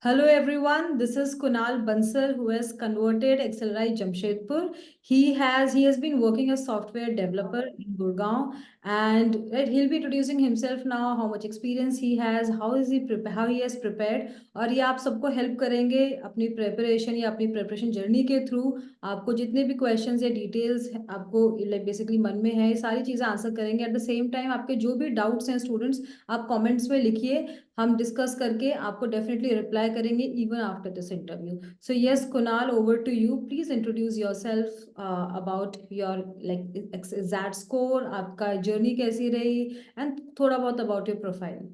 Hello everyone, this is Kunal Bansal who has converted Accelerite Jamshedpur. He has been working as software developer in Gurgaon, and he'll be introducing himself now, how much experience he has, how he has prepared, और ये आप सबको help करेंगे अपनी preparation या अपनी preparation journey के through. आपको जितने भी क्वेश्चंस या डिटेल्स आपको लाइक बेसिकली मन में है, ये सारी चीजें आंसर करेंगे। एट द सेम टाइम आपके जो भी डाउट्स हैं स्टूडेंट्स, आप कमेंट्स में लिखिए, हम डिस्कस करके आपको डेफिनेटली रिप्लाई करेंगे even after this interview. So yes Kunal, over to you, please introduce yourself about your like exact score, आपका जर्नी कैसी रही, एंड थोड़ा बहुत about your profile.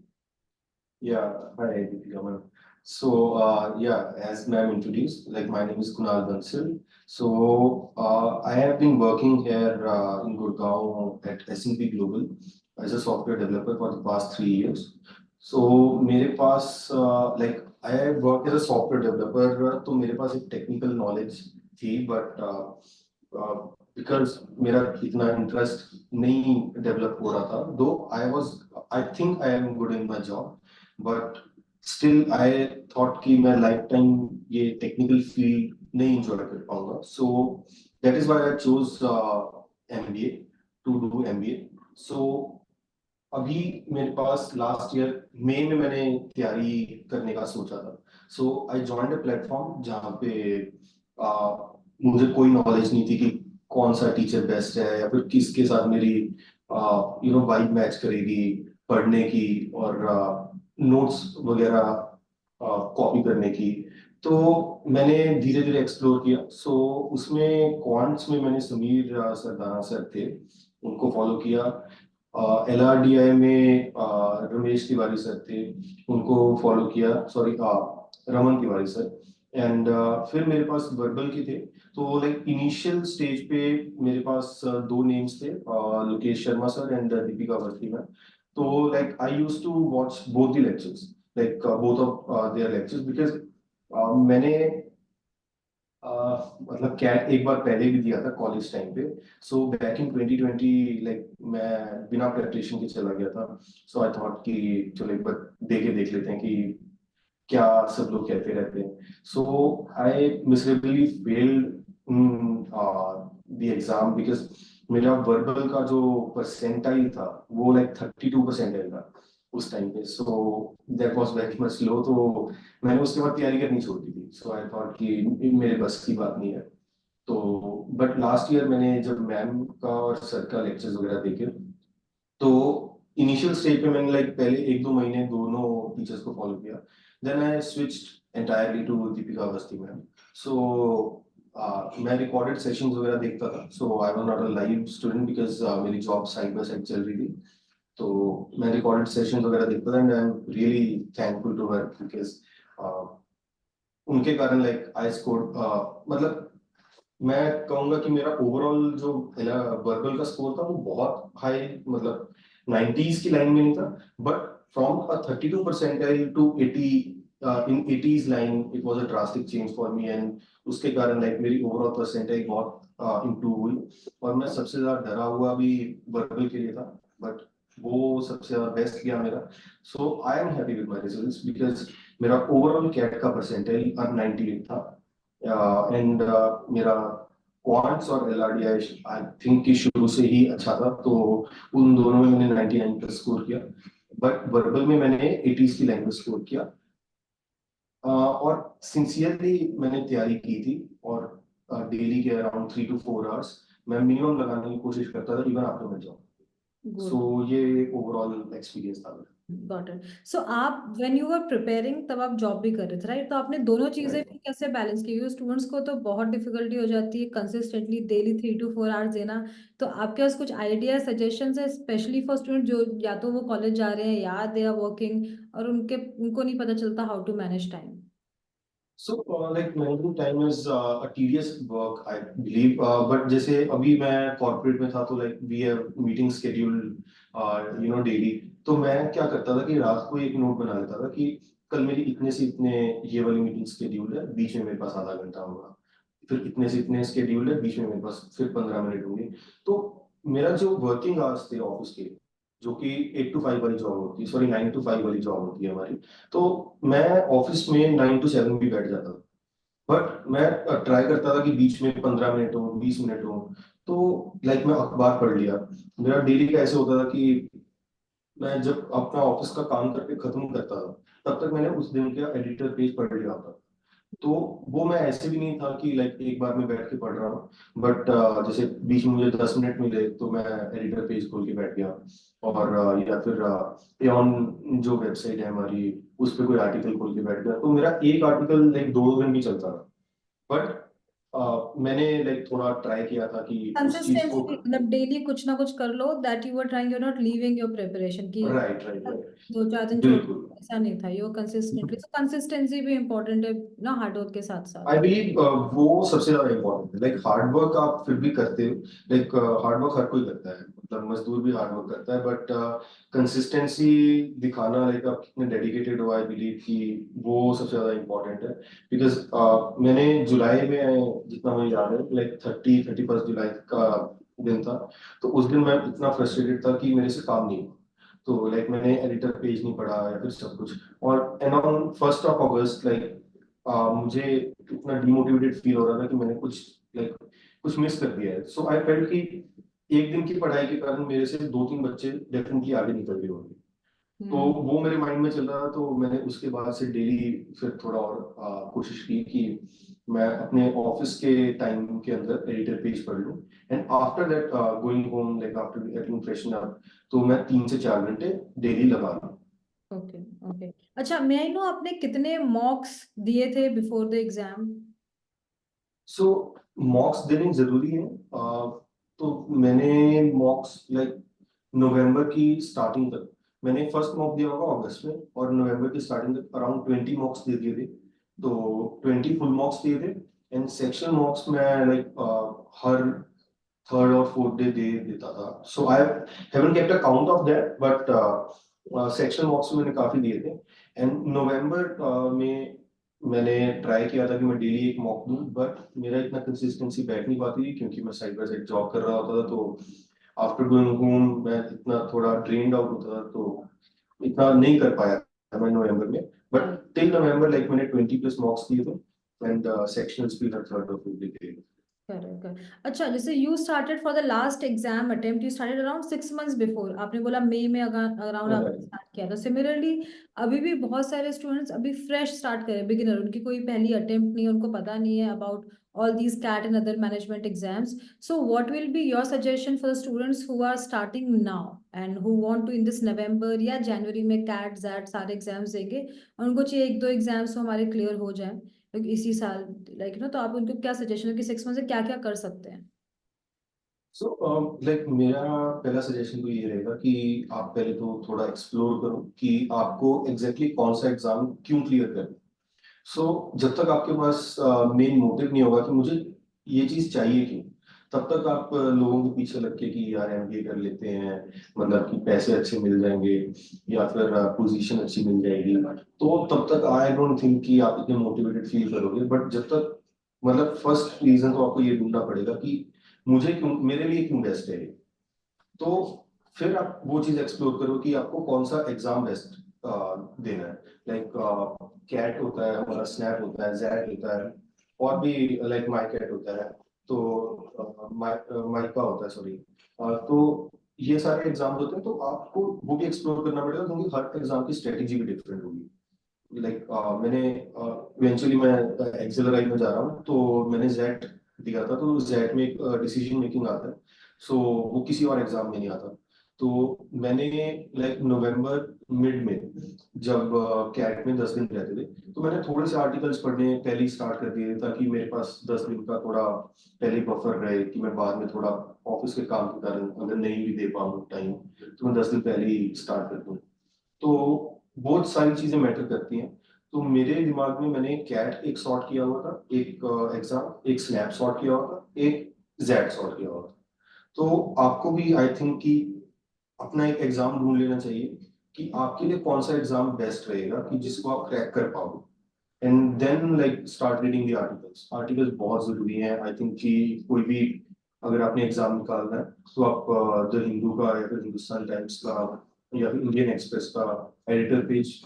Yeah, hi, Deepika ma'am. So, yeah, as ma'am introduced, like my name is Kunal Bansal. So, I have been working here in Gurgaon at S&P Global as a software developer for the past 3 years. So, मेरे पास like I have worked as a software developer, तो मेरे पास एक technical knowledge थी, but because मेरा इतना interest नहीं develop हो रहा था, though I think I am good in my job. But still I thought कि मैं लाइफ टाइम ये टेक्निकल फील्ड नहीं एंजॉय कर पाऊंगा, so that is why I chose MBA to do MBA. So अभी मेरे पास लास्ट ईयर मई में मैंने तैयारी करने का सोचा था। So I joined a platform जहाँ पे मुझे कोई नॉलेज नहीं थी कि कौन सा टीचर बेस्ट है या फिर किसके साथ मेरी वाइब मैच करेगी पढ़ने की और नोट्स वगैरह कॉपी करने की। तो मैंने धीरे धीरे एक्सप्लोर किया। सो उसमें क्वांट्स में मैंने समीर सरदाना सर थे, उनको फॉलो किया। LRDI में रमेश तिवारी सर थे, उनको फॉलो किया, sorry Raman Tiwari sir. And फिर मेरे पास वर्बल के थे। तो लाइक इनिशियल स्टेज पे मेरे पास दो नेम्स थे, Lokesh Sharma sir and Deepika Awasthi ma'am. तो like I used to watch both the lectures, like both of their lectures because मैंने मतलब कैट एक बार पहले भी दिया था कॉलेज टाइम पे। सो बैक इन 2020 लाइक मैं बिना प्रेपरेशन के चला गया था। सो आई थॉट कि चलो एक बार दे के देख लेते हैं कि क्या सब लोग कहते रहते हैं। सो आई मिसेरेबली फेल्ड द एग्जाम बिकॉज मेरा वर्बल का जो परसेंटाइल था वो लाइक 32% था उस टाइम पे। So that was very much low. तो मैंने उसके बाद तैयारी करनी छोड़ दी थी। सो आई थॉट कि मेरे बस की बात नहीं है। तो बट लास्ट ईयर मैंने जब मैम का और सर का लेक्चर्स वगैरह देखे, तो इनिशियल स्टेज पे मैंने लाइक पहले 1-2 महीने दोनों टीचर्स को फॉलो किया। Then I switched entirely to Deepika Awasthi ma'am. So मैं रिकॉर्डेड सेशंस वगैरह देखता था। So I was not a live student because मेरी जॉब साइड बाय साइड चल रही थी। तो मैं रिकॉर्डेड सेशंस वगैरह देखता था and I am really thankful to her because उनके कारण लाइक आई स्कोर मतलब मैं कहूंगा कि मेरा ओवरऑल जो वर्बल का स्कोर था वो बहुत हाई, मतलब 90s की लाइन में नहीं था। But from a 32 percentile to 80 in 80s line it was a drastic change for me. And उसके कारण लाइक मेरी ओवरऑल परसेंटाइल बहुत इम्प्रूव हुई। और मैं सबसे ज्यादा डरा हुआ भी वर्बल के लिए था, बट वो सबसे ज्यादा बेस्ट किया मेरा। So I am happy with my results because मेरा ओवरऑल कैट का परसेंटाइल 98 था। एंड मेरा क्वांट्स और LRDI आई थिंक कि शुरू से ही अच्छा था, तो उन दोनों में मैंने 99 प्लस स्कोर किया। बट वर्बल में मैंने 80s की लैंग्वेज स्कोर किया। और सिंसियरली मैंने तैयारी की थी और डेली के अराउंड 3 to 4 आवर्स मैं मिनिमम लगाने की कोशिश करता था इवन आफ्टर माय जॉब। सो ये ओवरऑल एक्सपीरियंस था मेरा। Got it. सो आप व्हेन यू वर प्रिपेयरिंग तब आप जॉब भी कर रहे थे, राइट? तो आपने दोनों चीजें Right. फिर कैसे बैलेंस की? क्योंकि स्टूडेंट्स को तो बहुत डिफिकल्टी हो जाती है कंसिस्टेंटली डेली 3 to 4 आवर्स देना। तो आपके पास कुछ आइडिया सजेशंस है स्पेशली फॉर स्टूडेंट जो या तो वो कॉलेज जा रहे हैं या दे आर वर्किंग और उनको नहीं पता चलता how to manage time? So, like managing time is a tedious work, I believe. But जैसे अभी मैं corporate में था तो like we have meeting scheduled, daily. तो मैं क्या करता था कि रात को एक नोट बना लेता था कि कल मेरी इतने से इतने ये वाली मीटिंग scheduled है, बीच में मेरे पास आधा घंटा होगा। फिर इतने से इतने scheduled है, बीच में मेरे पास फिर 15 मिनट होंगे। तो मेरा जो वर्किंग आवर्स थे ऑफिस के, जो कि 8 to 5 वाली जॉब होती है, सॉरी 9 to 5 वाली जॉब होती है हमारी। तो मैं ऑफिस में 9 to 7 भी बैठ जाता था, बट मैं ट्राई करता था कि बीच में 15 मिनट हो, 20 मिनट हो। तो लाइक मैं अखबार पढ़ लिया। मेरा डेली का ऐसे होता था कि मैं जब अपना ऑफिस का काम करके खत्म करता था, तब तक मैंने उस दिन का एडिटर पेज पढ़ लिया होता। तो वो मैं ऐसे भी नहीं था कि लाइक एक बार में बैठ के पढ़ रहा हूँ, बट जैसे बीच में मुझे 10 मिनट मिले तो मैं एडिटर पेज खोल के बैठ गया। और या फिर एऑन जो वेबसाइट है हमारी, उस पर कोई आर्टिकल खोल के बैठ गया, तो मेरा एक आर्टिकल लाइक 2 दिन भी चलता था। बट मैंने लाइक थोड़ा ट्राई किया था कि उस चीज को। कंसिस्टेंसी मतलब डेली कुछ ना कुछ कर लो, that you are trying, you are not leaving your preparation की राइट राइट राइट। 2-4 दिन छोड़, बिल्कुल। ऐसा नहीं था, योर कंसिस्टेंटली, तो कंसिस्टेंसी भी इम्पोर्टेंट है ना हार्डवर्क के साथ आई साथ। बिलीव वो सबसे ज्यादा इम्पोर्टेंट है। लाइक हार्ड वर्क आप फिर भी करते हो, लाइक हार्ड वर्क हर कोई करता है, मतलब मजदूर भी हार्ड वर्क करता है, बट कंसिस्टेंसी दिखाना, लाइक आप कितने डेडिकेटेड हो, आई बिलीव कि वो सबसे ज्यादा इम्पोर्टेंट है। बिकॉज मैंने जुलाई में, जितना मुझे याद है, लाइक 31 जुलाई का दिन था। तो उस दिन मैं इतना फ्रस्ट्रेटेड था कि मेरे से काम नहीं हुआ। तो लाइक मैंने एडिटर पेज नहीं पढ़ा या फिर सब कुछ। और and on 1 of August, like मुझे इतना डिमोटिवेटेड फील हो रहा था कि मैंने कुछ लाइक कुछ मिस कर दिया है। सो आई फेल्ट कि एक दिन की पढ़ाई के कारण मेरे से 2-3 बच्चे डेफिनेटली आगे निकल गए होंगे। तो हम्म। वो मेरे माइंड में चल रहा था, तो मैंने उसके बाद से डेली फिर थोड़ा और कोशिश की कि मैं अपने ऑफिस के टाइम के अंदर एडिटर पेज पढ़ लूँ। And after that going home, like after getting freshen up, तो मैं 3 से 4 घंटे डेली लगा लूँ। ओके। ओके। अच्छा, मैं आई नो आपने कितने मॉक्स दिए थे बिफोर द एग्जाम? सो मॉक्स देने जरूरी है। तो मैंने मॉक्स लाइक नवंबर की स्टार्टिंग तक, मैंने फर्स्ट मॉक दिया होगा अगस्त में, और नवंबर की स्टार्टिंग तक अराउंड 20 मॉक्स दे दिए थे। तो 20 फुल मॉक्स दिए थे। एंड सेक्शन मॉक्स में लाइक हर थर्ड और फोर्थ डे दे देता था। So I haven't kept a count of that, but section mocks मैंने काफी दिए थे। एंड नवंबर में मैंने ट्राई किया था कि मैं डेली एक मॉक दूं, बट मेरा इतना कंसिस्टेंसी बैठ नहीं पाती थी क्योंकि मैं साइड बाय साइड जॉब कर रहा होता था। तो आफ्टर गोइंग होम मैं इतना थोड़ा ड्रेन्ड आउट होता था, तो इतना नहीं कर पाया था मैं नवंबर में। बट टिल नवंबर लाइक मैंने 20 प्लस मॉक्स दिए थे। एंड सेक्शनल्स भी हर थर्ड और फोर्थ डे दिए थे। Correct, correct. अच्छा, जैसे you started for the last exam attempt, you started around 6 months before, आपने बोला मई में अराउंड आपने Right. स्टार्ट किया था। सिमिलरली अभी भी बहुत सारे स्टूडेंट्स अभी फ्रेश स्टार्ट करें, बिगिनर, उनकी कोई पहली अटेम्प्ट नहीं है, उनको पता नहीं है about all these CAT and other management exams. So what will be your suggestion for the students who are starting now and who want to in this November या जनवरी में CAT ZAT सारे exams देंगे, और उनको चाहिए 1-2 exams हमारे clear हो जाए इसी साल, लाइक तो आप उनको क्या सजेशन है कि 6 मंथ से क्या क्या कर सकते हैं? सो लाइक मेरा पहला सजेशन तो ये रहेगा कि आप पहले तो थोड़ा एक्सप्लोर करो कि आपको एग्जैक्टली कौन सा एग्जाम क्यों क्लियर करना है। सो जब तक आपके पास मेन मोटिव नहीं होगा कि मुझे ये चीज चाहिए क्यों, तब तक आप लोगों के पीछे लग के कि यार एमबीए कर लेते हैं, मतलब कि पैसे अच्छे मिल जाएंगे या फिर पोजीशन अच्छी मिल जाएगी, तो तब तक आई डोंट थिंक कि आप इतने मोटिवेटेड फील करोगे। बट जब तक, मतलब फर्स्ट रीजन तो आपको ये ढूंढना पड़ेगा कि मुझे क्यों, मेरे लिए क्यों बेस्ट है ये। तो फिर आप वो चीज एक्सप्लोर करो कि आपको कौन सा एग्जाम बेस्ट देना है। लाइक कैट होता है हमारा, स्नैप होता है, जैट होता है, और भी लाइक माई कैट होता है, तो माइका होता है, सॉरी। तो ये सारे एग्जाम होते हैं, तो आपको वो भी एक्सप्लोर करना पड़ेगा क्योंकि हर एग्जाम की स्ट्रेटेजी भी डिफरेंट होगी। लाइक मैंने इवेंचुअली मैं एक्सेलराई में जा रहा हूँ, तो मैंने जेट दिया था। तो जेट में एक डिसीजन मेकिंग आता है, सो वो किसी और एग्जाम में नहीं आता। तो मैंने लाइक नवंबर मिड में, जब कैट में 10 दिन रहते थे, तो मैंने थोड़े से आर्टिकल्स पढ़ने पहले ही स्टार्ट कर दिए ताकि मेरे पास 10 दिन का थोड़ा पहले बफर रहे कि मैं बाद में थोड़ा ऑफिस के काम के कारण अगर नहीं भी दे पाऊँ टाइम, तो मैं 10 दिन पहले ही स्टार्ट कर दूँ। तो बहुत सारी चीजें मैटर करती हैं। तो मेरे दिमाग में मैंने कैट एक सॉर्ट किया हुआ था, एक एग्जाम, एक स्नैप सॉर्ट किया हुआ था, एक जेड सॉर्ट किया हुआ था। तो आपको भी आई थिंक कि अपना एक एग्जाम ढूंढ लेना चाहिए कि आपके लिए कौन सा एग्जाम बेस्ट रहेगा कि जिसको आप क्रैक कर पाओगे। And then like start reading the articles. Articles बहुत जरूरी हैं, आई थिंक कि कोई भी अगर आपने एग्जाम निकालना है तो आप द हिंदू का या फिर हिंदुस्तान टाइम्स का या फिर इंडियन एक्सप्रेस का एडिटर पेज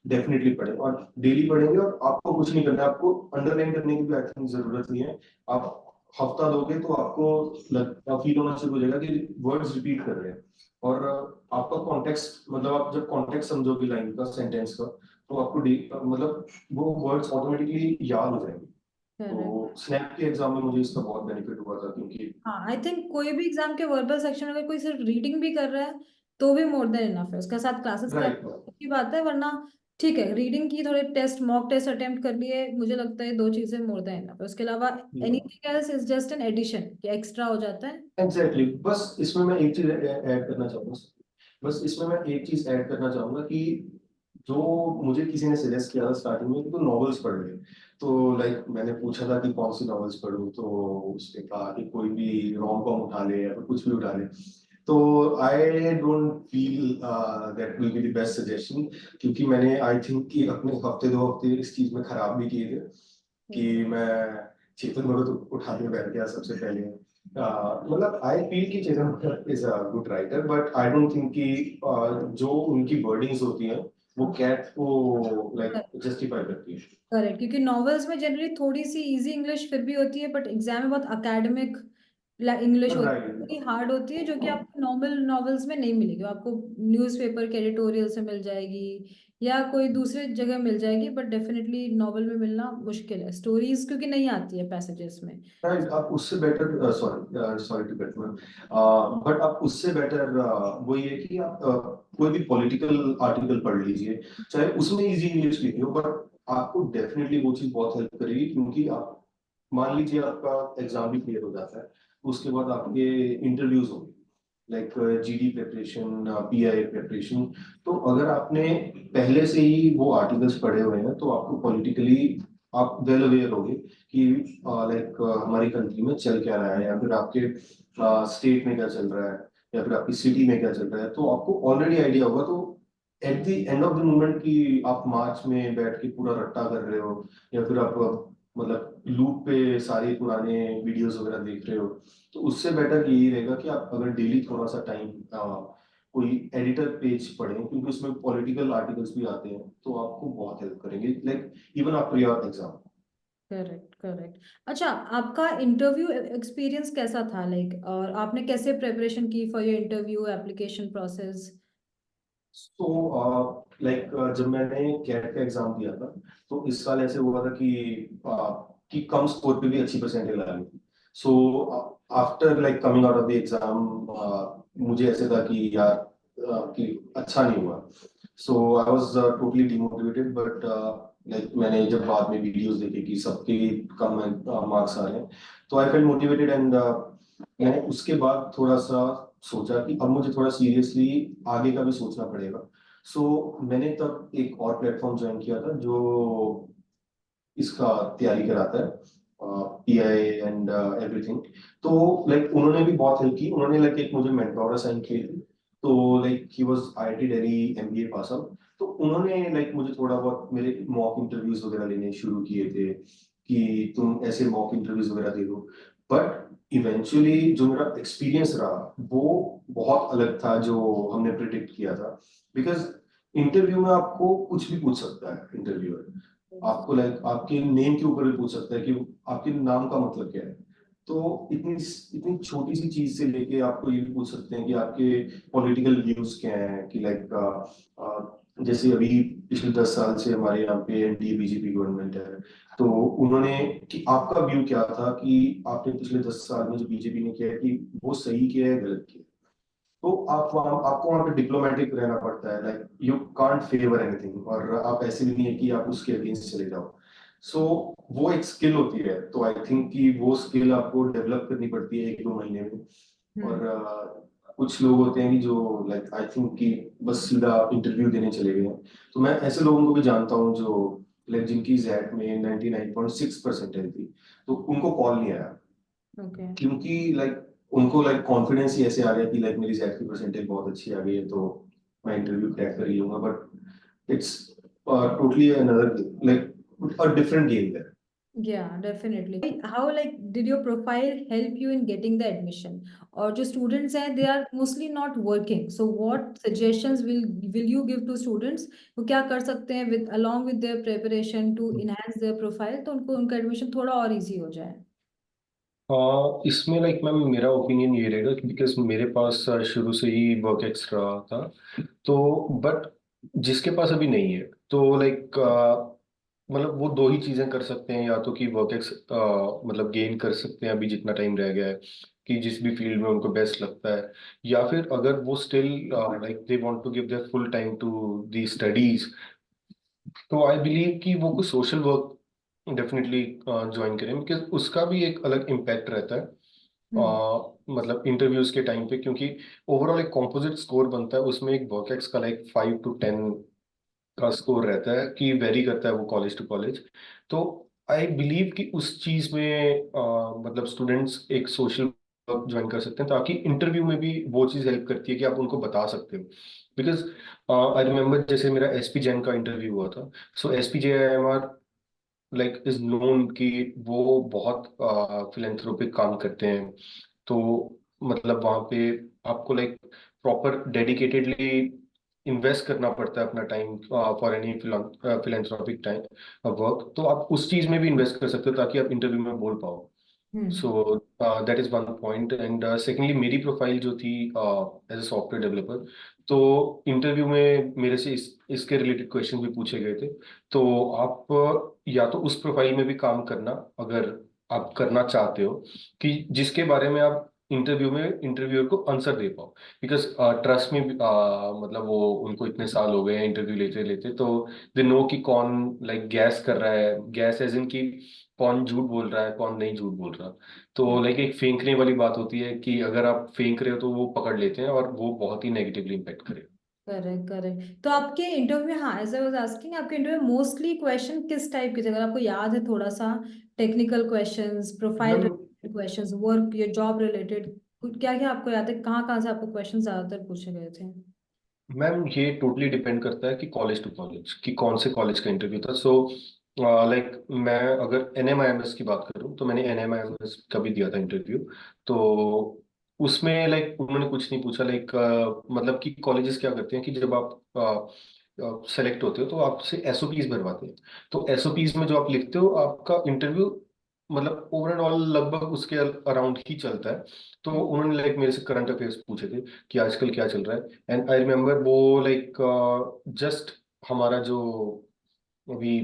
डेफिनेटली पढ़ें, और डेली पढ़ेंगे, और आपको कुछ नहीं करना है, आपको अंडरलाइन करने की भी आई थिंक जरूरत नहीं है। आप हफ्ता दोगे तो आपको फील होना शुरू हो जाएगा कि वर्ड्स रिपीट कर रहे हैं, और आपका कॉन्टेक्स्ट, मतलब आप जब कॉन्टेक्स्ट समझोगे लाइन का, सेंटेंस का, तो आपको मतलब वो वर्ड्स ऑटोमेटिकली याद हो जाएंगे। करेक्ट। तो स्नैप के एग्जाम में मुझे इसका बहुत बेनिफिट हुआ था, क्योंकि हाँ, आई थिंक कोई भी एग्जाम के वर्बल सेक्शन अगर कोई सिर्फ रीडिंग भी कर रहा है तो भी मोर देन इनफ है, उसके साथ क्लासेस कर राइट। की बात है, वरना ठीक है रीडिंग की थोड़े टेस्ट मॉक टेस्ट अटेम्प्ट कर लिए, मुझे लगता है दो चीजें मोर देन इनफ है, उसके अलावा anything else is just an addition कि एक्स्ट्रा हो जाता है। एग्जैक्टली, बस इसमें मैं एक चीज ऐड करना चाहूंगा। बस इसमें मैं एक चीज ऐड करना चाहूंगा कि जो मुझे किसी ने सजेस्ट किया था स्टार्टिंग में कि तू नॉवेल्स पढ़ ले, तो लाइक मैंने पूछा था कि कौन सी नॉवेल्स पढूं, तो उसने कहा कि कोई भी रोम कॉम उठा ले या फिर कुछ भी उठा ले। तो I don't feel that will be the best suggestion, क्योंकि मैंने आई थिंक कि अपने हफ्ते 2 हफ्ते इस चीज में खराब भी किए थे, कि मैं चेतन भगत उठा के बैठ गया सबसे पहले। मतलब आई फील कि Chetan Bhagat is a good writer, but I don't think कि जो उनकी वर्डिंग्स होती हैं वो कैट को लाइक जस्टिफाई करती है। करेक्ट, क्योंकि नॉवेल्स में जनरली थोड़ी सी इजी इंग्लिश फिर भी होती है, बट एग्जाम में बहुत अकेडमिक इंग्लिश होती है, राइट। थोड़ी हार्ड होती है, जो कि आपको नॉर्मल नॉवेल्स में नहीं मिलेगी, आपको न्यूज़पेपर के एडिटोरियल से मिल जाएगी या कोई दूसरे जगह मिल जाएगी, बट डेफिनेटली नॉवेल में मिलना मुश्किल है, स्टोरीज क्योंकि नहीं आती है पैसेजेस में। राइट, आप उससे better, sorry sorry to cut ma'am, but आप उससे बेटर वो ये कि आप कोई भी पॉलिटिकल आर्टिकल पढ़ लीजिए, चाहे उसमें इजी इंग्लिश लिखी हो, बट आपको डेफिनेटली वो चीज बहुत हेल्प करेगी, क्योंकि आप मान लीजिए आपका एग्जाम भी क्लियर हो जाता है, उसके बाद आपके इंटरव्यूज होंगे, like GD preparation, pi preparation. तो अगर आपने पहले से ही वो आर्टिकल्स पढ़े हुए हैं तो आपको पॉलिटिकली आप वेल अवेयर होगे कि लाइक हमारी कंट्री में चल क्या रहा है, या फिर आपके स्टेट में क्या चल रहा है, या फिर आपकी सिटी में क्या चल रहा है, तो आपको ऑलरेडी आइडिया होगा। तो at the end of the moment कि आप मार्च में बैठ के पूरा रट्टा कर रहे हो, या फिर आप मतलब लूप पे सारे पुराने वीडियोस वगैरह देख रहे हो, तो उससे बेटर यही रहेगा कि आप अगर डेली थोड़ा सा टाइम कोई एडिटर पेज पढ़ें, क्योंकि उसमें पॉलिटिकल आर्टिकल्स भी आते हैं, तो आपको बहुत हेल्प करेंगे, like even after your exam. Correct, correct. अच्छा, आपका इंटरव्यू एक्सपीरियंस कैसा था, लाइक, और आपने कैसे प्रिपरेशन की for your interview application process? तो लाइक जब मैंने कैट का एग्जाम दिया था, तो इस साल ऐसे हुआ था कि कम स्कोर पे भी अच्छी परसेंटेज ला ली थी। So after like coming out of the exam, मुझे ऐसे था कि यार कि अच्छा नहीं हुआ। So I was totally demotivated, but like मैंने जब बाद में वीडियोस देखे कि सबके कम मार्क्स आ रहे हैं, तो आई फेल्ट मोटिवेटेड, एंड मैंने उसके बाद थोड़ा सा सोचा कि अब मुझे थोड़ा सीरियसली आगे का भी सोचना पड़ेगा। सो मैंने तब एक और प्लेटफॉर्म ज्वाइन किया था जो इसका तैयारी कराता है, पीआई एंड एवरीथिंग। तो लाइक उन्होंने भी बहुत हेल्प की, उन्होंने लाइक एक मुझे मेंटोर असाइन किए थे। तो like he was IIT Delhi MBA pass out. तो उन्होंने लाइक मुझे थोड़ा बहुत मेरे मॉक इंटरव्यूज वगैरह लेने शुरू किए थे कि तुम ऐसे मॉक इंटरव्यूज वगैरह दे दो। बट इवेंचुअली जो मेरा एक्सपीरियंस रहा वो बहुत अलग था जो हमने प्रिडिक्ट किया था, बिकॉज इंटरव्यू में आपको कुछ भी पूछ सकता है इंटरव्यूअर। आपको लाइक आपके नेम के ऊपर भी पूछ सकता है कि आपके नाम का मतलब क्या है। तो इतनी इतनी छोटी सी चीज से लेके आपको ये भी पूछ सकते हैं कि आपके पॉलिटिकल व्यूज क्या हैं, कि लाइक जैसे अभी पिछले 10 साल से हमारे यहाँ पे एनडीए बीजेपी गवर्नमेंट है, तो उन्होंने कि आपका व्यू क्या था कि आपने पिछले 10 साल में जो बीजेपी ने किया है कि वो सही किया है गलत किया है। तो आपको वहां पे डिप्लोमेटिक रहना पड़ता है, like you can't favour anything, और आप ऐसे भी नहीं है कि आप उसके अगेंस्ट चले जाओ। सो वो एक स्किल होती है, तो आई थिंक कि वो स्किल आपको डेवलप करनी पड़ती है 1-2 महीने में। हम्म। और कुछ लोग होते हैं कि जो लाइक आई थिंक कि बस सीधा इंटरव्यू देने चले गए हैं। तो मैं ऐसे लोगों को भी जानता हूँ जो लाइक जिनकी जैट में 99.6 परसेंटेज थी, तो उनको कॉल नहीं आया, ओके। क्योंकि लाइक उनको लाइक कॉन्फिडेंस ही ऐसे आ गया कि लाइक मेरी जेड की परसेंटेज बहुत अच्छी आ गई है, तो मैं इंटरव्यू क्रैक कर ही लूंगा। But it's totally another, like a different game है। Yeah, definitely. How like did your profile help you in getting the admission? Or जो students हैं, they are mostly not working. So what suggestions will you give to students? वो क्या कर सकते हैं with along with their preparation to enhance their profile तो उनको उनका admission थोड़ा और easy हो जाए. इसमें लाइक मैम मेरा ओपिनियन ये रहेगा कि बिकॉज मेरे पास शुरू से ही वर्क एक्स रहा था, तो बट जिसके पास अभी नहीं है तो लाइक मतलब वो दो ही चीजें कर सकते हैं, या तो कि वर्क एक्स मतलब गेन कर सकते हैं अभी जितना टाइम रह गया है कि जिस भी फील्ड में उनको बेस्ट लगता है, या फिर अगर वो still like they want to give their full time to the studies, तो आई बिलीव कि वो कुछ सोशल वर्क डेफिनेटली ज्वाइन करें, बिकॉज उसका भी एक अलग इम्पैक्ट रहता है हम्म. मतलब इंटरव्यूज के टाइम पे, क्योंकि ओवरऑल एक कॉम्पोजिट स्कोर बनता है, उसमें एक वर्कएक्स का लाइक 5 to 10 का स्कोर रहता है कि वेरी करता है वो कॉलेज टू कॉलेज। तो आई बिलीव कि उस चीज में मतलब स्टूडेंट्स एक सोशल वर्क ज्वाइन कर सकते हैं, ताकि इंटरव्यू में भी वो चीज हेल्प करती है कि आप उनको बता सकते हो। बिकॉज आई रिमेम्बर जैसे मेरा एसपी जैन का इंटरव्यू हुआ था, सो एसपी जेएमआर लाइक इज नोन कि वो बहुत फिलेंथ्रोपिक काम करते हैं। तो मतलब वहाँ पे आपको लाइक प्रॉपर डेडिकेटेडली इन्वेस्ट करना पड़ता है अपना time for any philanthropic time work, तो आप उस चीज में भी इन्वेस्ट कर सकते हो ताकि आप इंटरव्यू में बोल पाओ। Hmm. So that is one point, and secondly मेरी प्रोफाइल जो थी एज अ सॉफ्टवेयर डेवलपर, तो इंटरव्यू में मेरे से इसके रिलेटेड क्वेश्चन भी पूछे गए थे। तो आप या तो उस प्रोफाइल में भी काम करना अगर आप करना चाहते हो कि जिसके बारे में आप इंटरव्यू में इंटरव्यूअर को आंसर दे पाओ, बिकॉज ट्रस्ट में मतलब वो उनको इतने साल हो गए हैं इंटरव्यू लेते लेते, तो दे नो कि कौन लाइक गैस कर रहा है, गैस एज इन कि कौन झूठ बोल रहा है कौन नहीं झूठ बोल रहा। तो लाइक एक फेंकने वाली बात होती है कि अगर आप फेंक रहे हो तो वो पकड़ लेते हैं और वो बहुत ही नेगेटिवली इम्पेक्ट करेगा। Correct, correct. तो आपके इंटरव्यू में, हाँ, एज आई वाज आस्किंग, आपके इंटरव्यू में मोस्टली क्वेश्चन किस टाइप के थे, अगर आपको याद है थोड़ा सा? Technical questions, profile ma'am related questions, work या जॉब रिलेटेड, क्या क्या आपको याद है, कहाँ कहाँ से आपको क्वेश्चन ज्यादातर पूछे गए थे? मैम ये टोटली डिपेंड करता है कि कॉलेज टू कॉलेज कि कौन से कॉलेज का इंटरव्यू था। सो लाइक मैं अगर एनएमआईएमएस की बात करूं तो मैंने एनएमआईएमएस का भी दिया था इंटरव्यू। तो उसमें लाइक उन्होंने कुछ नहीं पूछा, लाइक मतलब कि कॉलेजेस क्या करते हैं कि जब आप सेलेक्ट होते हो तो आपसे एसओपीज भरवाते हैं। तो एसओपीज में जो आप लिखते हो आपका इंटरव्यू मतलब ओवरऑल लगभग उसके अराउंड ही चलता है। तो उन्होंने लाइक मेरे से करंट अफेयर्स पूछे थे कि आजकल क्या चल रहा है, एंड आई रिमेम्बर वो लाइक जस्ट हमारा जो अभी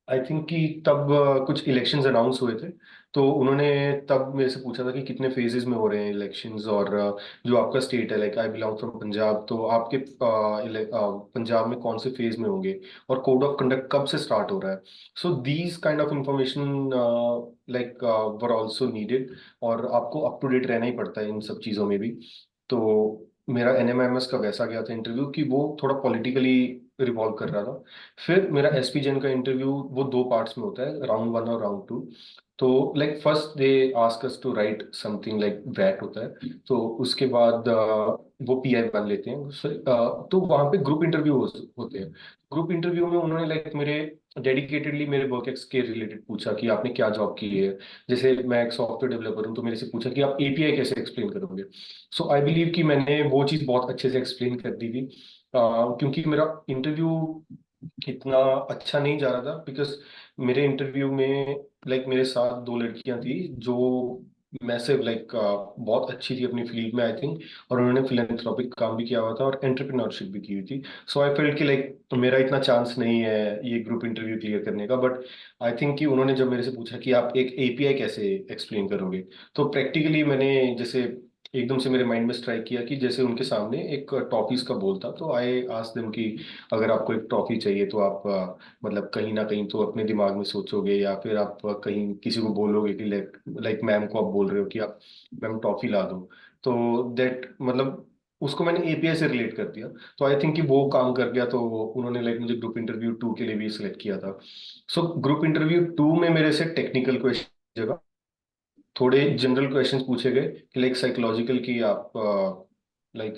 आई थिंक कि तब कुछ इलेक्शंस अनाउंस हुए थे, तो उन्होंने तब मेरे से पूछा था कि कितने फेजेस में हो रहे हैं इलेक्शंस, और जो आपका स्टेट है like I belong from Punjab, तो आपके पंजाब में कौन से फेज में होंगे और कोड ऑफ कंडक्ट कब से स्टार्ट हो रहा है। So these kind of information like were also needed, और आपको अप टू डेट रहना ही पड़ता है इन सब चीज़ों में भी। तो मेरा एनएमएमएस का वैसा गया था इंटरव्यू कि वो थोड़ा पॉलिटिकली रिवॉल्व कर रहा था। फिर मेरा एसपी जैन का इंटरव्यू वो दो पार्ट्स में होता है, राउंड वन और राउंड टू। तो like first they ask us to write something like what होता है, तो उसके बाद वो पीआई बन लेते हैं। तो वहाँ पे ग्रुप इंटरव्यू होते हैं। ग्रुप इंटरव्यू में उन्होंने लाइक मेरे डेडिकेटेडली मेरे वर्क एक्स के रिलेटेड पूछा कि आपने क्या जॉब की है। जैसे मैं एक सॉफ्टवेयर डेवलपर हूँ तो मेरे से पूछा कि आप एपीआई कैसे एक्सप्लेन करोगे। सो आई बिलीव कि मैंने वो चीज़ बहुत अच्छे से एक्सप्लेन कर दी थी, क्योंकि मेरा इंटरव्यू इतना अच्छा नहीं जा रहा था, बिकॉज मेरे इंटरव्यू में लाइक मेरे साथ दो लड़कियां थी जो मैसिव लाइक बहुत अच्छी थी अपनी फील्ड में आई थिंक, और उन्होंने फिलेंथ्रोपिक काम भी किया हुआ था और एंटरप्रेन्योरशिप भी की हुई थी। सो आई फेल्ट कि लाइक मेरा इतना चांस नहीं है ये ग्रुप इंटरव्यू क्लियर करने का, बट आई थिंक कि उन्होंने जब मेरे से पूछा कि आप एक एपीआई कैसे एक्सप्लेन करोगे, तो प्रैक्टिकली मैंने जैसे एकदम से मेरे माइंड में स्ट्राइक किया कि जैसे उनके सामने एक टॉफीज का बोल था, तो आई आस्क्ड देम कि अगर आपको एक टॉफी चाहिए तो आप मतलब कहीं ना कहीं तो अपने दिमाग में सोचोगे, या फिर आप कहीं किसी को बोलोगे कि लाइक लाइक मैम को आप बोल रहे हो कि आप मैम टॉफी ला दो। तो दैट मतलब उसको मैंने एपीआई से रिलेट कर दिया। तो आई थिंक कि वो काम कर गया, तो उन्होंने लाइक मुझे ग्रुप इंटरव्यू टू के लिए भी सिलेक्ट किया था। सो ग्रुप इंटरव्यू टू में मेरे से टेक्निकल क्वेश्चन जगह थोड़े जनरल क्वेश्चंस पूछे गए कि लाइक साइकोलॉजिकल कि आप लाइक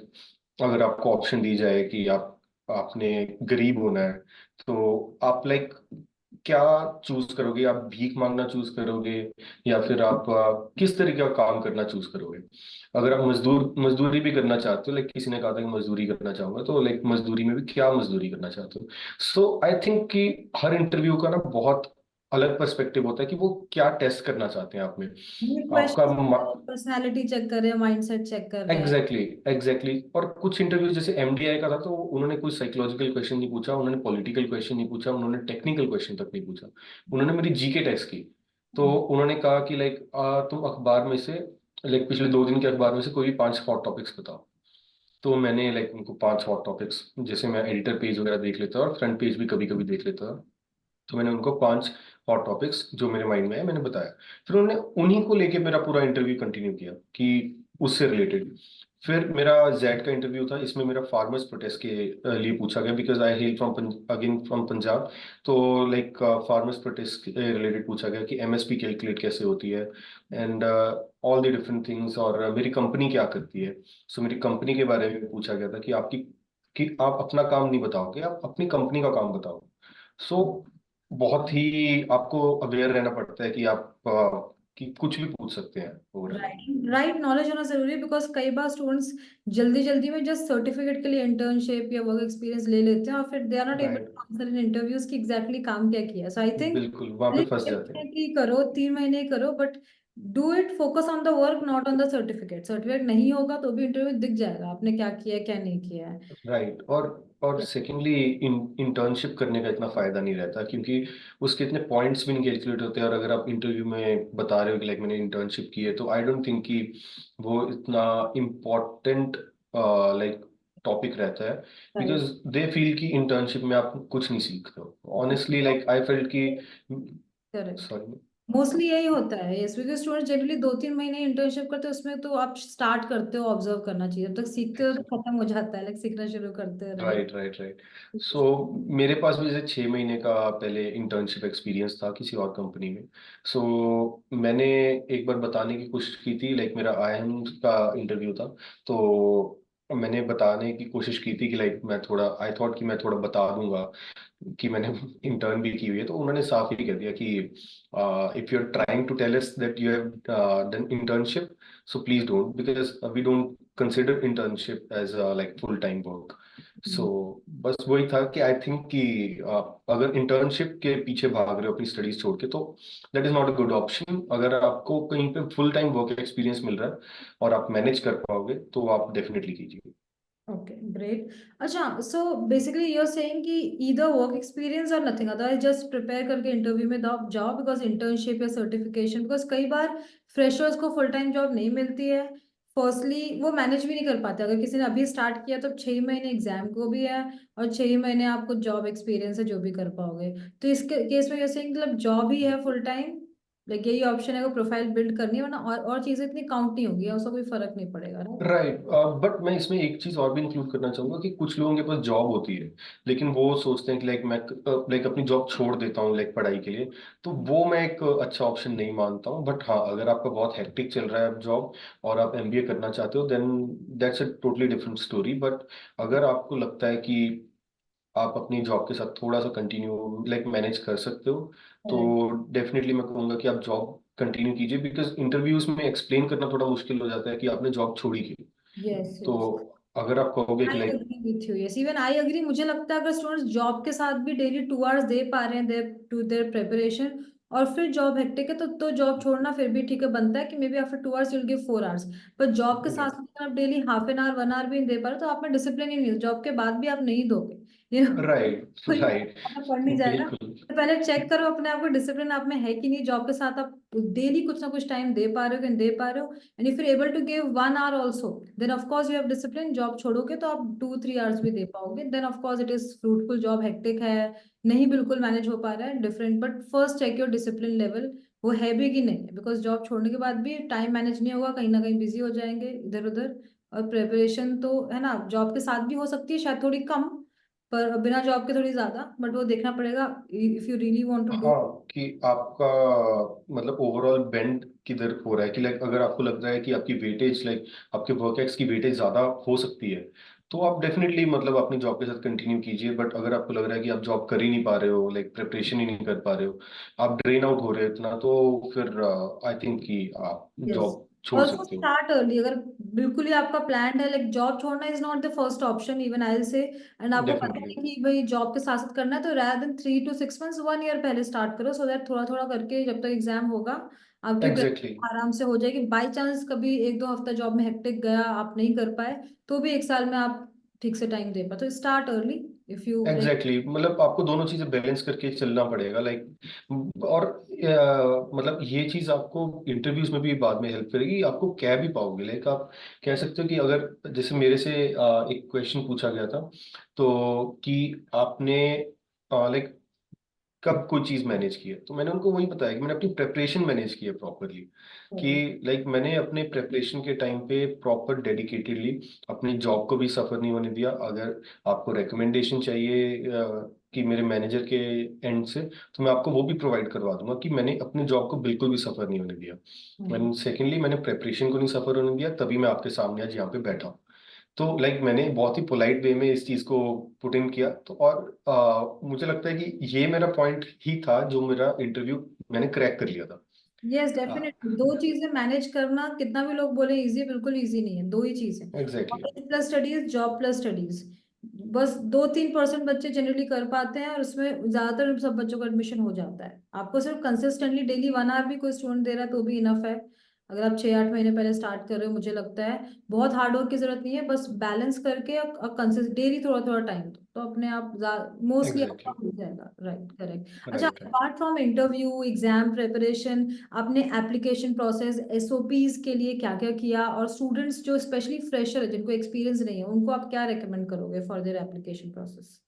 अगर आपको ऑप्शन दी जाए कि आप आपने गरीब होना है, तो आप लाइक क्या चूज करोगे? आप भीख मांगना चूज करोगे या फिर आप किस तरीके का काम करना चूज करोगे? अगर आप मजदूरी भी करना चाहते हो, लाइक किसी ने कहा था कि मजदूरी करना चाहूंगा, तो लाइक मजदूरी में भी क्या मजदूरी करना चाहते हो? सो आई थिंक कि हर इंटरव्यू का ना बहुत अलग पर्सपेक्टिव होता है कि वो क्या टेस्ट करना चाहते हैं आप में। ये आपका क्वेश्चन पर्सनालिटी चेक कर रहे हैं, माइंडसेट चेक कर रहे हैं। Exactly exactly. और कुछ इंटरव्यू जैसे एमडीआई का था, तो उन्होंने कोई साइकोलॉजिकल क्वेश्चन नहीं पूछा, उन्होंने पॉलिटिकल क्वेश्चन नहीं पूछा, उन्होंने टेक्निकल क्वेश्चन तक नहीं पूछा। उन्होंने मेरी जीके टेस्ट की। तो उन्होंने कहा कि लाइक तुम अखबार में से, लाइक पिछले 2 दिन के अखबार में से कोई भी 5 हॉट टॉपिक्स बताओ। तो मैंने लाइक उनको 5 हॉट टॉपिक्स, जैसे मैं एडिटर पेज वगैरह देख लेता और फ्रंट पेज भी कभी कभी देख लेता, तो मैंने उनको 5 हॉट टॉपिक्स जो मेरे माइंड में है मैंने बताया। फिर उन्होंने उन्हीं को लेके मेरा पूरा इंटरव्यू कंटिन्यू किया कि उससे रिलेटेड। फिर मेरा जेड का इंटरव्यू था, इसमें मेरा फार्मर्स प्रोटेस्ट के लिए पूछा गया, because I hello from again from Punjab. तो लाइक फार्मर्स प्रोटेस्ट रिलेटेड पूछा गया कि एमएसपी कैलकुलेट कैसे होती है, and all the different things, और मेरी कंपनी क्या करती है। सो मेरी कंपनी के बारे में पूछा गया था कि आपकी, कि आप अपना काम नहीं बताओगे, आप अपनी कंपनी का काम बताओ। सो बहुत ही आपको अवेयर रहना पड़ता है कि आप कि कुछ भी पूछ सकते हैं ओवरऑल। राइट राइट, नॉलेज होना जरूरी है, बिकॉज कई बार स्टूडेंट्स जल्दी जल्दी में जस्ट सर्टिफिकेट के लिए इंटर्नशिप या वर्क एक्सपीरियंस ले लेते हैं और फिर they are not able right, to answer in interviews की एग्जैक्टली काम क्या किया। सो आई थिंक बिल्कुल वहां पे फंस जाते हैं। कि करो 3 महीने करो, but do it, focus on the work not on the certificate. Certificate नहीं होगा तो भी इंटरव्यू दिख जाएगा आपने क्या किया है क्या नहीं किया है। राइट। और सेकेंडली, इंटर्नशिप करने का इतना फायदा नहीं रहता, क्योंकि उसके इतने पॉइंट्स भी नहीं कैलकुलेट होते। और अगर आप इंटरव्यू में बता रहे हो कि लाइक मैंने इंटर्नशिप की है, तो आई डोंट थिंक कि वो इतना इम्पोर्टेंट लाइक टॉपिक रहता है, बिकॉज राइट, दे फील कि इंटर्नशिप में आप कुछ नहीं सीखते हो। ऑनेस्टली लाइक आई फेल्ट कि, करेक्ट। सॉरी। मोस्टली यही होता है, यस, बिकॉज स्टूडेंट जनरली 2-3 महीने इंटर्नशिप करते हैं, उसमें तो आप स्टार्ट करते हो, ऑब्जर्व करना चाहिए, जब तक सीखते हो तो खत्म हो जाता है, लाइक सीखना शुरू करते हो, right. Right right right. So मेरे पास भी जैसे 6 महीने का पहले इंटर्नशिप एक्सपीरियंस था किसी और कंपनी में। सो मैंने एक बार बताने की कोशिश की थी, लाइक मेरा आईएम का इंटरव्यू था। तो मैंने बताने की कोशिश की थी कि लाइक मैं थोड़ा, आई थॉट कि मैं थोड़ा बता दूंगा कि मैंने इंटर्न भी की हुई है। तो उन्होंने साफ ही कह दिया कि if you are trying to tell us that you have done internship, so please don't, because we don't consider internship as like full time work. So बस वही था कि आई थिंक कि अगर इंटर्नशिप के पीछे भाग रहे हो अपनी स्टडीज छोड़ के, तो that is not a good option. अगर आपको कहीं पे फुल टाइम वर्क एक्सपीरियंस मिल रहा है और आप मैनेज कर पाओगे, तो आप डेफिनेटली कीजिए। Okay, great. अच्छा, so basically you are saying कि ईदर वर्क एक्सपीरियंस और नथिंग, अदरवाइज जस्ट प्रिपेयर करके इंटरव्यू में जाओ, बिकॉज इंटर्नशिप या सर्टिफिकेशन, बिकॉज कई बार फ्रेशर्स को फुल टाइम जॉब नहीं मिलती है। फर्स्टली वो मैनेज भी नहीं कर पाते, अगर किसी ने अभी स्टार्ट किया तो 6 महीने एग्जाम को भी है और 6 महीने आपको जॉब एक्सपीरियंस है जो भी कर पाओगे। तो इसके केस में यू आर सेइंग मतलब जॉब ही है फुल टाइम, लाइक यही ऑप्शन है, वो प्रोफाइल बिल्ड करनी है, वरना और चीजें इतनी काउंट नहीं होगी, उसका कोई फर्क नहीं पड़ेगा ना। राइट। बट मैं इसमें एक चीज और भी इंक्लूड करना चाहूंगा कि कुछ लोगों के पास जॉब होती है, लेकिन वो सोचते हैं कि लाइक मैं लाइक अपनी जॉब छोड़ देता हूँ लाइक पढ़ाई के लिए। तो वो मैं एक अच्छा ऑप्शन नहीं मानता हूँ। बट हाँ, अगर आपका बहुत हेक्टिक चल रहा है जॉब और आप एमबीए करना चाहते हो, then that's a totally different story. But अगर आपको लगता है कि आप अपनी जॉब के साथ थोड़ा सा कंटिन्यू लाइक मैनेज कर सकते हो, तो डेफिनेटली मैं कहूँगा कि आप जॉब कंटिन्यू कीजिए, बिकॉज इंटरव्यूज में एक्सप्लेन करना थोड़ा मुश्किल हो जाता है कि आपने जॉब छोड़ी क्यों। यस तो यस, अगर आप कहोगे कि I like, agree with you, yes, even I agree. मुझे लगता है अगर स्टूडेंट्स जॉब के साथ भी डेली 2 आवर्स दे पा रहे हैं देर टू देयर प्रिपरेशन, और फिर जॉब हेक्टिक है तो जॉब छोड़ना फिर भी ठीक है, बनता है कि maybe after 2 hours you'll give 4 hours. पर जॉब के साथ साथ अगर आप daily half an hour 1 hour भी नहीं दे पा रहे तो आप में डिसिप्लिन ही नहीं है, जॉब के बाद भी आप नहीं दोगे, यू नो। राइट कोई राइट, पढ़ नहीं जाएगा। बिल्कुल। तो पहले चेक करो अपने आप को, डिसिप्लिन आप में है कि नहीं, जॉब के साथ आप डेली कुछ ना कुछ टाइम दे पा रहे हो कि नहीं दे पा रहे हो। And if you able to give 1 hour also, then of course you have discipline. Job छोड़ोगे तो आप 2-3 आवर्स भी दे पाओगे, then of course it is fruitful. Job hectic है, नहीं बिल्कुल मैनेज हो पा रहा है, different, but first check your discipline level, वो है भी कि नहीं है, बिकॉज जॉब छोड़ने के बाद भी टाइम मैनेज नहीं होगा, कहीं ना कहीं बिजी हो जाएंगे इधर उधर। और प्रिपरेशन तो है ना, जॉब के साथ भी हो सकती है शायद थोड़ी कम, पर बिना जॉब के थोड़ी ज्यादा, बट वो देखना पड़ेगा if you really want to do. हाँ, कि आपका मतलब ओवरऑल बेंड किधर हो रहा है, कि लाइक अगर आपको लग रहा है कि आपकी वेटेज लाइक आपके वर्क एक्स की वेटेज ज्यादा हो सकती है, तो आप डेफिनेटली मतलब अपनी जॉब के साथ कंटिन्यू कीजिए, बट अगर आपको लग रहा है कि आप जॉब कर ही नहीं पा रहे हो, लाइक प्रिपरेशन ही नहीं कर पा रहे हो, आप ड्रेन आउट हो रहे हो इतना, तो फिर आई थिंक कि आप यस, जॉब छोड़ ऑल्सो सकते हो। Start early. अगर बिल्कुल ही आपका प्लान है, लाइक जॉब छोड़ना is not the first option even I से, एंड आपको पता डेफिनेटली। है कि भाई जॉब के साथ साथ करना है, तो rather than 3 to 6 months, 1 year पहले स्टार्ट करो, सो दैट थोड़ा थोड़ा करके जब तक एग्जाम होगा आपकी एग्जैक्टली। preparation आराम से हो जाएगी। बाई चांस कभी 1-2 हफ्ता जॉब में हेक्टिक गया, आप नहीं कर पाए, तो भी 1 साल में आप ठीक से टाइम दे पाए, तो start early if you like. Exactly मतलब आपको दोनों चीजें बैलेंस करके चलना पड़ेगा, लाइक और मतलब ये चीज आपको इंटरव्यूज में भी बाद में हेल्प करेगी, आपको कह भी पाओगे, लाइक आप कह सकते हो कि अगर जैसे मेरे से एक क्वेश्चन पूछा गया था, तो कि आपने लाइक कब कोई चीज मैनेज की है, तो मैंने उनको वही बताया कि मैंने अपनी प्रेपरेशन मैनेज की है प्रॉपरली, कि लाइक मैंने अपने प्रेपरेशन के टाइम पे प्रॉपर डेडिकेटेडली अपनी जॉब को भी सफर नहीं होने दिया। अगर आपको रिकमेंडेशन चाहिए कि मेरे मैनेजर के एंड से, तो मैं आपको वो भी प्रोवाइड करवा दूंगा कि मैंने अपनी जॉब को बिल्कुल भी सफर नहीं होने दिया। एंड सेकेंडली मैंने प्रेपरेशन को नहीं सफर होने दिया, तभी मैं आपके सामने आज यहाँ पे बैठा हूँ। तो लाइक मैंने बहुत ही पोलाइट वे में इस चीज को पुट इन किया, तो और मुझे लगता है कि ये मेरा पॉइंट ही था जो मेरा इंटरव्यू मैंने क्रैक कर लिया था। यस डेफिनेटली, दो चीजें मैनेज करना कितना भी लोग बोले इजी, बिल्कुल इजी नहीं है। दो ही चीजें, exactly. College plus studies, job plus studies. बस 2-3% बच्चे जनरली कर पाते हैं, और उसमें ज्यादातर सब बच्चों का एडमिशन हो जाता है। आपको सिर्फ कंसिस्टेंटली डेली 1 आवर भी कोई स्टूडेंट दे रहा है तो भी इनफ है। अगर आप 6-8 महीने पहले स्टार्ट कर रहे हो, मुझे लगता है बहुत हार्ड वर्क की जरूरत नहीं है, बस बैलेंस करके और कंसिस्ट डेली थोड़ा थोड़ा टाइम दो, तो अपने आप मोस्टली आपका एग्जैक्टली। हो जाएगा। Right, correct. अच्छा, right right. Apart from interview exam preparation, आपने एप्लीकेशन प्रोसेस एसओपीज के लिए क्या क्या किया? और स्टूडेंट्स जो स्पेशली फ्रेशर है, जिनको एक्सपीरियंस नहीं है, उनको आप क्या रेकमेंड करोगे for their application process?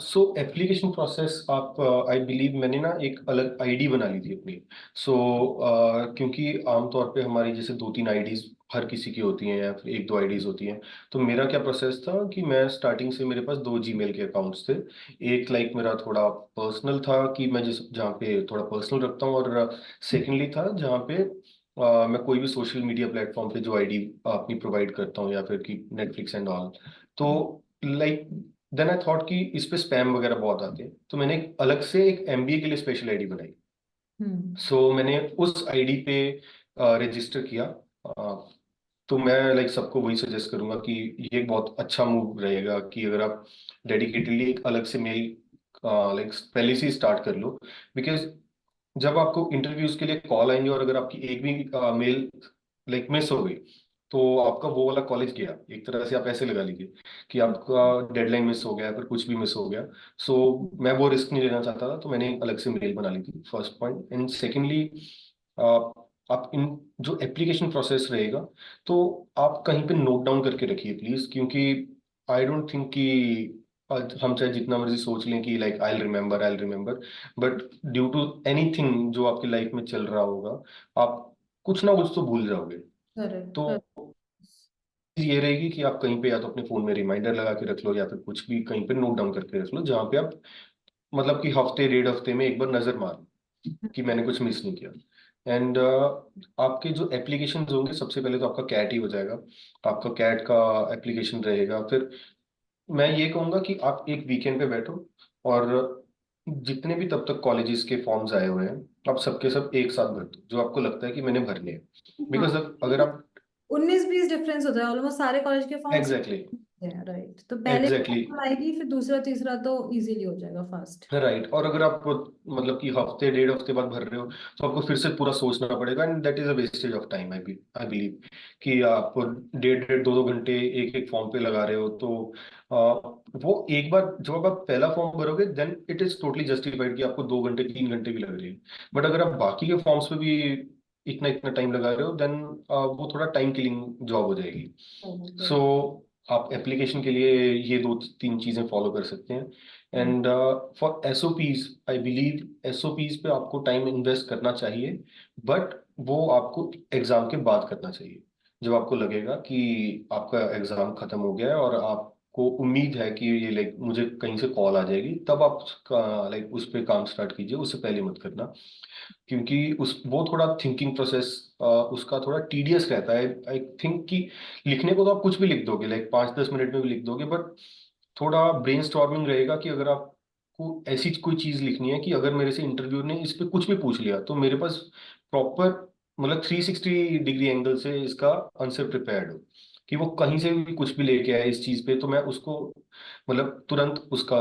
So application process आप आई बिलीव मैंने ना एक अलग आईडी बना ली थी अपनी। सो क्योंकि आमतौर पे हमारी जैसे 2-3 आईडीज हर किसी की होती हैं या फिर 1-2 आईडीज होती हैं, तो मेरा क्या प्रोसेस था कि मैं स्टार्टिंग से मेरे पास 2 जीमेल के अकाउंट्स थे। एक लाइक मेरा थोड़ा पर्सनल था कि मैं जिस जहाँ पे थोड़ा पर्सनल रखता हूँ, और सेकेंडली था जहाँ पे मैं कोई भी सोशल मीडिया प्लेटफॉर्म पे जो आईडी अपनी प्रोवाइड करता हूँ, या फिर कि नेटफ्लिक्स एंड ऑल। तो लाइक देन आई थॉट कि इस पे स्पैम वगैरह बहुत आते हैं, तो मैंने अलग से एक एमबीए के लिए स्पेशल आईडी बनाई। हम्म। सो मैंने उस आईडी पे रजिस्टर किया। तो मैं लाइक सबको वही सजेस्ट करूंगा कि ये एक बहुत अच्छा मूव रहेगा कि अगर आप डेडिकेटली एक अलग से मेल लाइक पहले से ही स्टार्ट कर लो, बिकॉज जब आपको इंटरव्यूज के लिए कॉल आएंगे और अगर आपकी एक भी मेल लाइक मिस हो गई, तो आपका वो वाला कॉलेज गया, एक तरह से आप ऐसे लगा लीजिए कि आपका डेडलाइन मिस हो गया, फिर कुछ भी मिस हो गया। सो मैं वो रिस्क नहीं लेना चाहता था, तो मैंने एक अलग से मेल बना ली थी, फर्स्ट पॉइंट। एंड सेकेंडली आप इन जो एप्लीकेशन प्रोसेस रहेगा, तो आप कहीं पे नोट डाउन करके रखिए प्लीज, क्योंकि आई डोंट थिंक कि हम चाहे जितना मर्जी सोच लें कि like I remember, but due to anything जो आपकी लाइफ में चल रहा होगा, आप कुछ ना कुछ तो भूल जाओगे। करेक्ट, तो करेक्ट। ये रहेगी कि आप कहीं पे या तो अपने फोन में रिमाइंडर लगा के रख लो, या फिर कुछ भी कहीं पे नोट डाउन करके रख लो, जहाँ पे आप मतलब कि हफ्ते 1.5 हफ्ते में एक बार नजर मारो कि मैंने कुछ मिस नहीं किया। एंड आपके जो एप्लीकेशन होंगे, सबसे पहले तो आपका कैट ही हो जाएगा, आपका कैट का एप्लीकेशन रहेगा। फिर मैं ये कहूंगा कि आप एक वीकेंड पे बैठो, और जितने भी तब तक कॉलेजेस के फॉर्म्स आए हुए हैं, आप सबके सब एक साथ भर दो जो आपको लगता है कि मैंने भरने हैं। हाँ, बिकॉज अगर आप 19-20 डिफरेंस होता है ऑलमोस्ट सारे कॉलेज के फॉर्म्स। एग्जैक्टली। राइट, तो पहले एग्जैक्टली। आएगी, फिर दूसरा तीसरा तो इजीली हो जाएगा, फास्ट। राइट। और अगर आप मतलब कि हफ्ते 1.5 हफ्ते बाद भर रहे हो, तो आपको फिर से पूरा सोचना पड़ेगा, and that is a wastage of time. I believe कि आप 1.5-2-2 घंटे एक एक फॉर्म पे लगा रहे हो, तो वो एक बार जब आप पहला फॉर्म भरोगे, then it is totally justified कि आपको 2 घंटे 3 घंटे भी लग रहे हैं। बट अगर आप बाकी के फॉर्म्स पे भी इतना इतना टाइम लगा रहे हो, देन वो थोड़ा टाइम किलिंग जॉब हो जाएगी। सो आप एप्लीकेशन के लिए ये 2-3 चीजें फॉलो कर सकते हैं। And for SOPs I believe SOPs पे आपको टाइम इन्वेस्ट करना चाहिए, बट वो आपको एग्जाम के बाद करना चाहिए, जब आपको लगेगा कि आपका एग्जाम खत्म हो गया है और आप को उम्मीद है कि ये लाइक मुझे कहीं से कॉल आ जाएगी, तब आप लाइक उस पर काम स्टार्ट कीजिए, उससे पहले मत करना। क्योंकि उस वो थोड़ा थिंकिंग प्रोसेस उसका थोड़ा टीडियस रहता है। आई थिंक कि लिखने को तो आप कुछ भी लिख दोगे, लाइक 5-10 मिनट में भी लिख दोगे, बट थोड़ा ब्रेनस्टॉर्मिंग रहेगा कि अगर आपको ऐसी कोई चीज लिखनी है कि अगर मेरे से इंटरव्यू ने इस पे कुछ भी पूछ लिया तो मेरे पास प्रॉपर मतलब 360 डिग्री एंगल से इसका आंसर प्रिपेयर्ड हो, कि वो कहीं से भी कुछ भी लेके आए इस चीज पे तो मैं उसको मतलब तुरंत उसका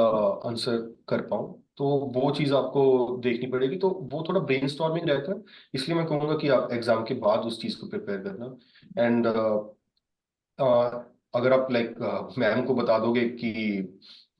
आंसर कर पाऊँ। तो वो चीज आपको देखनी पड़ेगी, तो वो थोड़ा ब्रेनस्टॉर्मिंग रहता है। इसलिए मैं कहूंगा कि आप एग्जाम के बाद उस चीज को प्रिपेयर करना। एंड अगर आप लाइक मैम को बता दोगे कि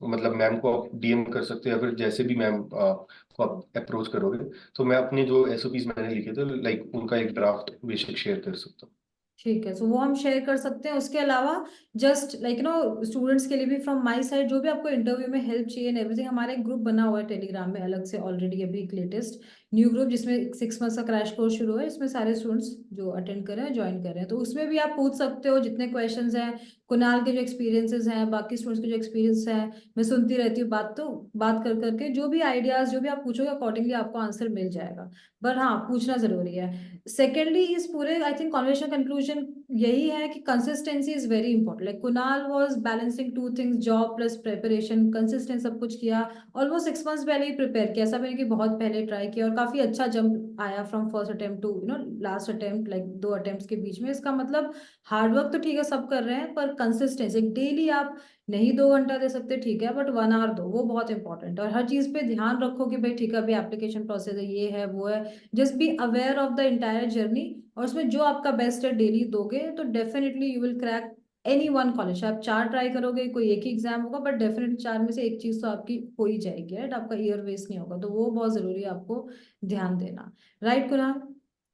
मतलब मैम को आप डीएम कर सकते हैं, या फिर जैसे भी मैम को आप अप्रोच करोगे, तो मैं अपने जो एसओपीज मैंने लिखे थे लाइक उनका एक ड्राफ्ट बेशक शेयर कर सकता हूँ। ठीक है, सो वो हम शेयर कर सकते हैं। उसके अलावा जस्ट लाइक स्टूडेंट्स के लिए भी फ्रॉम माय साइड जो भी आपको इंटरव्यू में हेल्प चाहिए एंड एवरीथिंग, हमारा एक ग्रुप बना हुआ है टेलीग्राम में अलग से ऑलरेडी, अभी एक लेटेस्ट न्यू ग्रुप जिसमें 6 मंथ्स का क्रैश कोर्स शुरू है, इसमें सारे स्टूडेंट्स जो अटेंड कर रहे हैं ज्वाइन कर रहे हैं, तो उसमें भी आप पूछ सकते हो जितने क्वेश्चंस हैं। कुणाल के जो एक्सपीरियंसेस हैं, बाकी स्टूडेंट्स के जो एक्सपीरियंस हैं, मैं सुनती रहती हूँ बात, तो बात कर करके जो भी आइडियाज जो भी आप पूछोगे अकॉर्डिंगली आपको आंसर मिल जाएगा। बट हाँ, पूछना जरूरी है। सेकेंडली इस पूरे आई थिंक कॉन्वर्सेशन कंक्लूजन यही है कि consistency is very important. Like Kunal was balancing two things, job plus preparation, consistent सब कुछ किया। ऑलमोस्ट 6 मंथ्स पहले ही प्रिपेयर किया, ऐसा मैंने कि बहुत पहले ट्राई किया और काफी अच्छा जंप आया from first attempt to last attempt, like 2 attempts के बीच में। इसका मतलब हार्डवर्क तो ठीक है सब कर रहे हैं, पर कंसिस्टेंसी डेली आप नहीं 2 घंटा दे सकते ठीक है, बट 1 आवर दो, वो बहुत इंपॉर्टेंट है। और हर चीज पे ध्यान रखो कि भाई ठीक है अभी एप्लीकेशन प्रोसेस है, ये है वो है, just be aware of the entire journey. और उसमें जो आपका बेस्ट है डेली दोगे तो definitely you will crack any one college. आप 4 ट्राई करोगे कोई एक ही एग्जाम होगा, बट डेफिनेटली 4 में से एक चीज तो आपकी हो ही जाएगी, राइट? आपका ईयर वेस्ट नहीं होगा, तो वो बहुत जरूरी है आपको ध्यान देना। राइट कुणाल?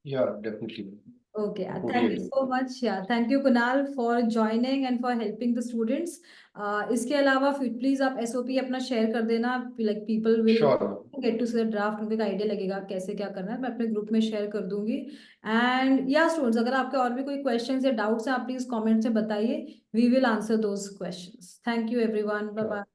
या definitely, Okay, totally thank you agree. so much. Yeah, thank you Kunal for joining and for helping the students. इसके अलावा प्लीज आप एसओपी अपना शेयर कर देना, like people will sure. Get to see the draft, उनको एक idea लगेगा कैसे क्या करना है। मैं अपने ग्रुप में शेयर कर दूंगी। एंड या स्टूडेंट्स, अगर आपके और भी कोई क्वेश्चंस या डाउट्स हैं आप प्लीज कमेंट से बताइए, we will answer those questions. Thank you everyone, bye bye.